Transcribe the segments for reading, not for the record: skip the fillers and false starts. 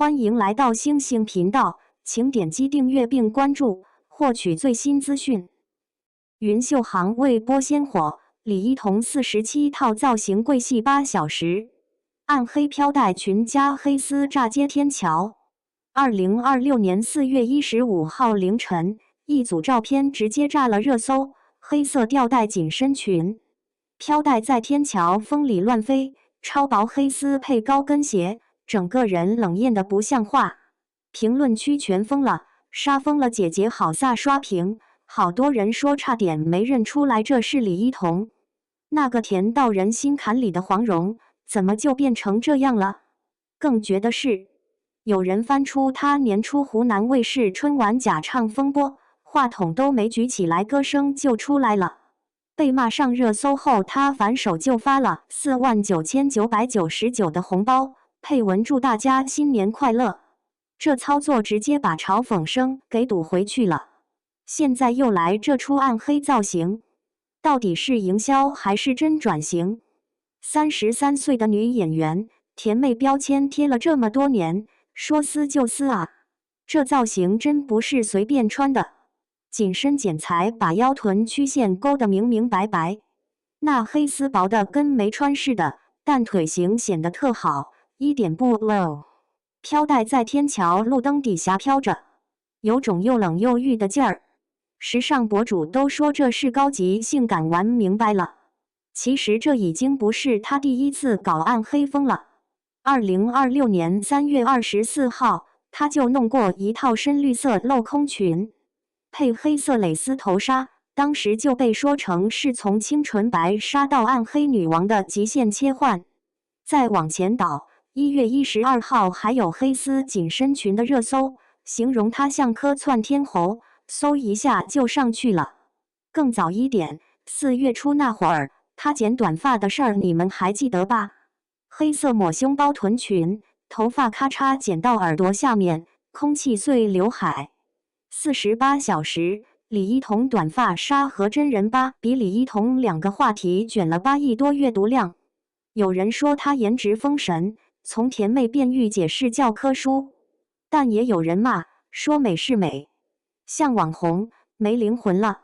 欢迎来到星星频道，请点击订阅并关注，获取最新资讯。云秀行为播鲜火，李一桐47套造型跪戏8小时，暗黑飘带裙加黑丝炸街天桥。2026年4月15号凌晨，一组照片直接炸了热搜，黑色吊带紧身裙，飘带在天桥风里乱飞，超薄黑丝配高跟鞋。整个人冷艳的不像话，评论区全疯了，杀疯了姐姐好飒刷屏，好多人说差点没认出来这是李一桐，那个甜到人心坎里的黄蓉，怎么就变成这样了？更绝的是，有人翻出她年初湖南卫视春晚假唱风波，话筒都没举起来，歌声就出来了。被骂上热搜后，她反手就发了49999的红包。配文祝大家新年快乐，这操作直接把嘲讽声给堵回去了。现在又来这出暗黑造型，到底是营销还是真转型？33岁的女演员，甜妹标签贴了这么多年，说撕就撕啊！这造型真不是随便穿的，紧身剪裁把腰臀曲线勾得明明白白，那黑丝薄的跟没穿似的，但腿型显得特好。一点不 low， 飘带在天桥路灯底下飘着，有种又冷又郁的劲儿。时尚博主都说这是高级性感玩明白了，其实这已经不是他第一次搞暗黑风了。2026年3月24号，他就弄过一套深绿色镂空裙，配黑色蕾丝头纱，当时就被说成是从清纯白纱到暗黑女王的极限切换。再往前倒，1月12号还有黑丝紧身裙的热搜，形容她像颗窜天猴，嗖一下就上去了。更早一点，4月初那会儿，她剪短发的事儿你们还记得吧？黑色抹胸包臀裙，头发咔嚓剪到耳朵下面，空气碎刘海。48小时，李一桐短发杀和真人吧比李一桐2个话题卷了8亿多阅读量。有人说她颜值封神，从甜妹变御姐是教科书，但也有人骂说美是美，像网红没灵魂了。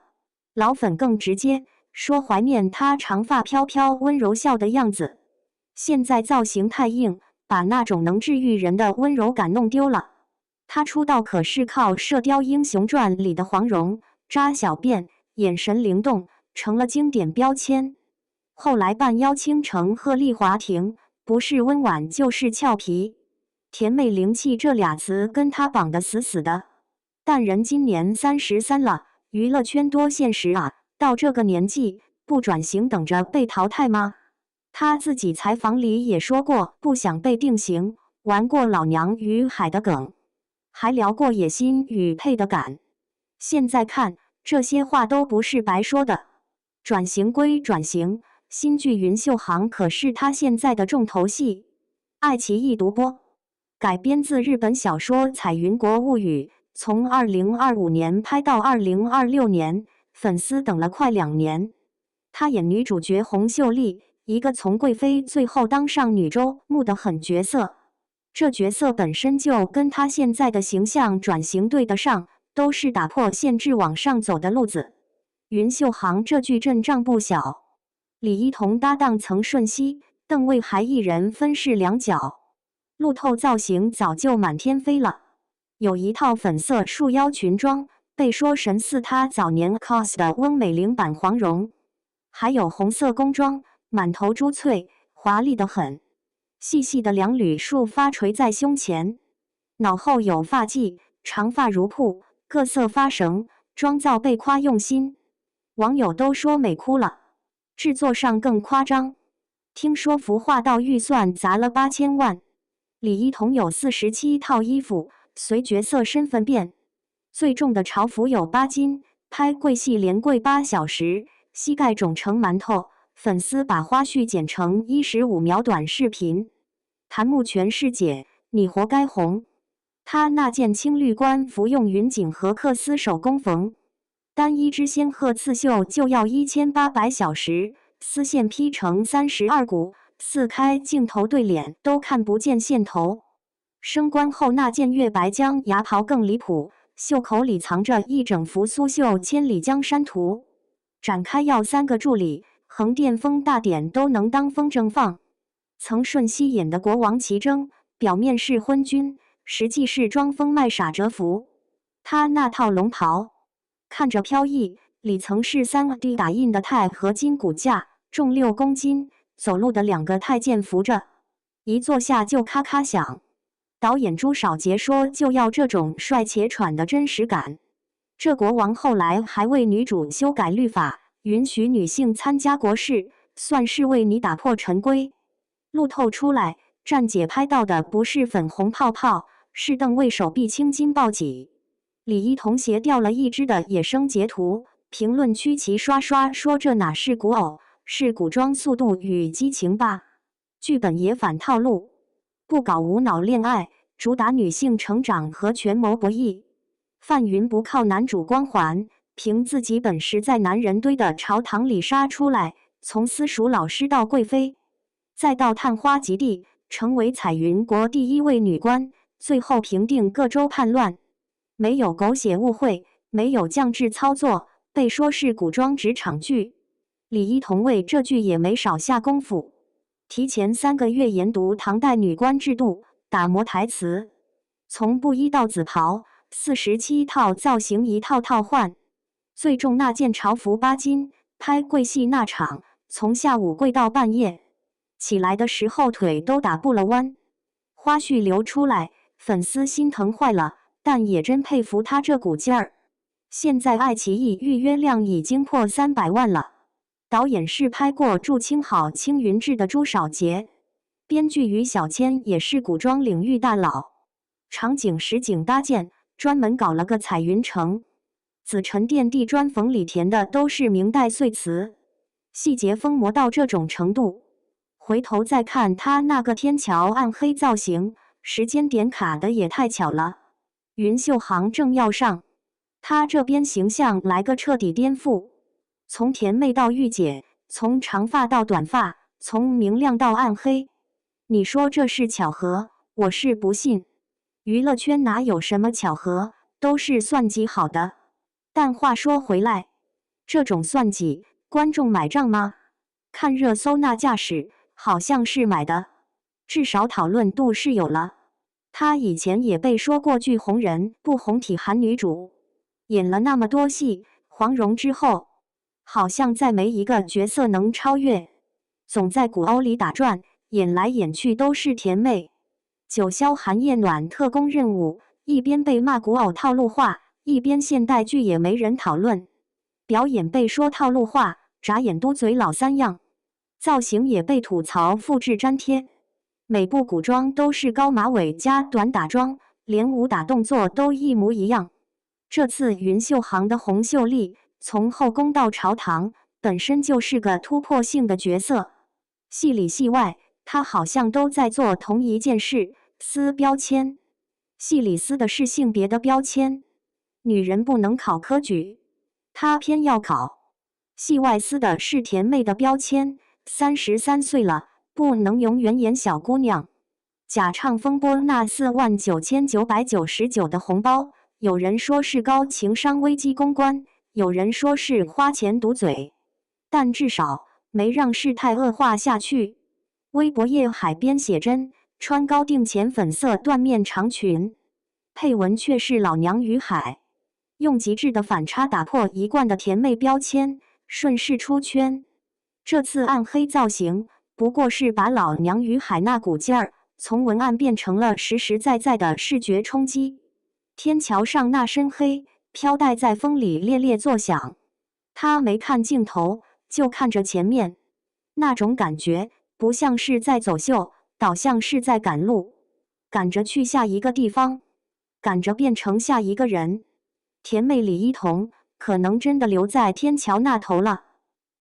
老粉更直接，说怀念她长发飘飘温柔笑的样子。现在造型太硬，把那种能治愈人的温柔感弄丢了。她出道可是靠《射雕英雄传》里的黄蓉，扎小辫，眼神灵动，成了经典标签。后来扮妖倾城和丽华亭，不是温婉就是俏皮，甜妹灵气这俩词跟她绑得死死的。但人今年33了，娱乐圈多现实啊，到这个年纪不转型等着被淘汰吗？她自己采访里也说过不想被定型，玩过老娘与海的梗，还聊过野心与配的感。现在看这些话都不是白说的，转型归转型，新剧《云秀行》可是他现在的重头戏。爱奇艺独播，改编自日本小说《彩云国物语》，从2025年拍到2026年，粉丝等了快2年。她演女主角洪秀丽，一个从贵妃最后当上女周目的狠角色。这角色本身就跟她现在的形象转型对得上，都是打破限制往上走的路子。云秀行这剧阵仗不小。李一桐搭档曾舜晞、邓为还一人分饰2角，路透造型早就满天飞了。有一套粉色束腰裙装，被说神似她早年 cos 的翁美玲版黄蓉，还有红色工装，满头珠翠，华丽得很。细细的2缕束发垂在胸前，脑后有发髻，长发如瀑，各色发绳，妆造被夸用心，网友都说美哭了。制作上更夸张，听说服化道预算砸了8000万。李一桐有47套衣服，随角色身份变。最重的潮服有8斤，拍跪戏连跪8小时，膝盖肿成馒头。粉丝把花絮剪成15秒短视频。谭木全师姐，你活该红。她那件青绿官服用云锦和克丝手工缝。单一支仙鹤刺绣就要1800小时，丝线劈成32股，4开镜头对脸都看不见线头。升官后那件月白江牙袍更离谱，袖口里藏着一整幅苏绣千里江山图，展开要3个助理，横店封大典都能当风筝放。曾瞬息演的国王齐征，表面是昏君，实际是装疯卖傻蛰伏。他那套龙袍看着飘逸，里层是3D 打印的钛合金骨架，重6公斤，走路的2个太监扶着，一坐下就咔咔响。导演朱少杰说就要这种帅且喘的真实感。这国王后来还为女主修改律法，允许女性参加国事，算是为你打破陈规。路透出来，站姐拍到的不是粉红泡泡，是邓为手臂青筋暴起。李一桐斜掉了一只的野生截图，评论区齐刷刷说这哪是古偶，是古装速度与激情吧。剧本也反套路，不搞无脑恋爱，主打女性成长和权谋博弈。范云不靠男主光环，凭自己本事在男人堆的朝堂里杀出来，从私塾老师到贵妃，再到探花及第，成为彩云国第1位女官，最后平定各州叛乱。没有狗血误会，没有降智操作，被说是古装职场剧。李一桐为这剧也没少下功夫，提前3个月研读唐代女官制度，打磨台词，从布衣到紫袍，47套造型一套套换。最重那件朝服8斤，拍跪戏那场，从下午跪到半夜，起来的时候腿都打不了弯。花絮流出来，粉丝心疼坏了，但也真佩服他这股劲儿。现在爱奇艺预约量已经破300万了。导演是拍过《祝青好青云志》的朱少杰，编剧于小千也是古装领域大佬，场景实景搭建，专门搞了个彩云城。紫宸殿地砖缝里填的都是明代碎瓷，细节疯魔到这种程度。回头再看他那个天桥暗黑造型，时间点卡的也太巧了。云秀行正要上，他这边形象来个彻底颠覆，从甜妹到御姐，从长发到短发，从明亮到暗黑。你说这是巧合？我是不信。娱乐圈哪有什么巧合，都是算计好的。但话说回来，这种算计，观众买账吗？看热搜那架势，好像是买的，至少讨论度是有了。他以前也被说过剧红人不红体韩女主，演了那么多戏，黄蓉之后，好像再没一个角色能超越，总在古欧里打转，演来演去都是甜妹。九霄寒夜暖特工任务，一边被骂古偶套路化，一边现代剧也没人讨论。表演被说套路化，眨眼嘟嘴老三样，造型也被吐槽复制粘贴。每部古装都是高马尾加短打装，连武打动作都一模一样。这次云秀行的洪秀丽，从后宫到朝堂，本身就是个突破性的角色。戏里戏外，她好像都在做同一件事，撕标签。戏里撕的是性别的标签，女人不能考科举，她偏要考。戏外撕的是甜妹的标签，33岁了，不能永远演小姑娘。假唱风波那49999的红包，有人说是高情商危机公关，有人说是花钱堵嘴，但至少没让事态恶化下去。微博夜海边写真，穿高定浅粉色缎面长裙，配文却是老娘与海，用极致的反差打破一贯的甜妹标签，顺势出圈。这次暗黑造型不过是把老娘与海那股劲儿从文案变成了实实在在的视觉冲击。天桥上那身黑飘带在风里猎猎作响，他没看镜头，就看着前面，那种感觉不像是在走秀，倒像是在赶路，赶着去下一个地方，赶着变成下一个人。甜妹李一桐可能真的留在天桥那头了。